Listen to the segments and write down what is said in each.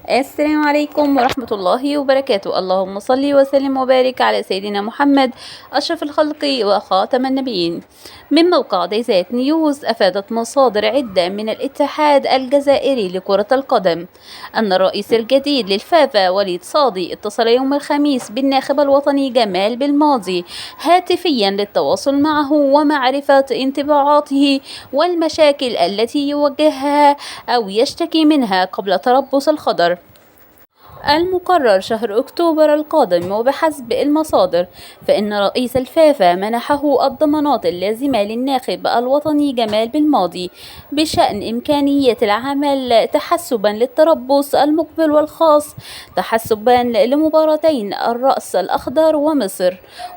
السلام عليكم ورحمة الله وبركاته. اللهم صل وسلم وبارك على سيدنا محمد أشرف الخلق وخاتم النبيين. من موقع ديزات نيوز، أفادت مصادر عدة من الاتحاد الجزائري لكرة القدم أن الرئيس الجديد للفافا وليد صادي اتصل يوم الخميس بالناخب الوطني جمال بالماضي هاتفيا للتواصل معه ومعرفة انطباعاته والمشاكل التي يواجهها أو يشتكي منها قبل تربص الخضر المقرر شهر أكتوبر القادم. وبحسب المصادر فإن رئيس الفافا منحه الضمانات اللازمة للناخب الوطني جمال بالماضي بشأن إمكانية العمل تحسبا للتربص المقبل، والخاص تحسبا لمباراتين الرأس الأخضر ومصر.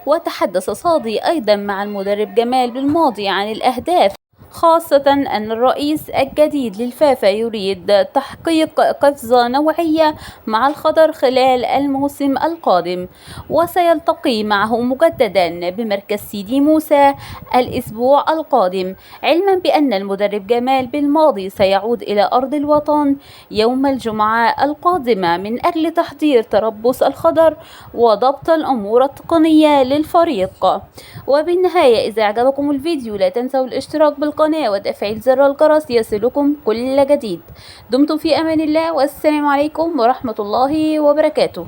وتحدث صادي أيضا مع المدرب جمال بالماضي عن الأهداف، خاصة أن الرئيس الجديد للفافا يريد تحقيق قفزة نوعية مع الخضر خلال الموسم القادم، وسيلتقي معه مجددا بمركز سيدي موسى الأسبوع القادم، علما بأن المدرب جمال بالماضي سيعود إلى أرض الوطن يوم الجمعة القادمة من أجل تحضير تربص الخضر وضبط الأمور التقنية للفريق. وبالنهاية، إذا أعجبكم الفيديو لا تنسوا الاشتراك بالقناة وتفعيل زر الجرس يصلكم كل جديد. دمتم في أمان الله، والسلام عليكم ورحمة الله وبركاته.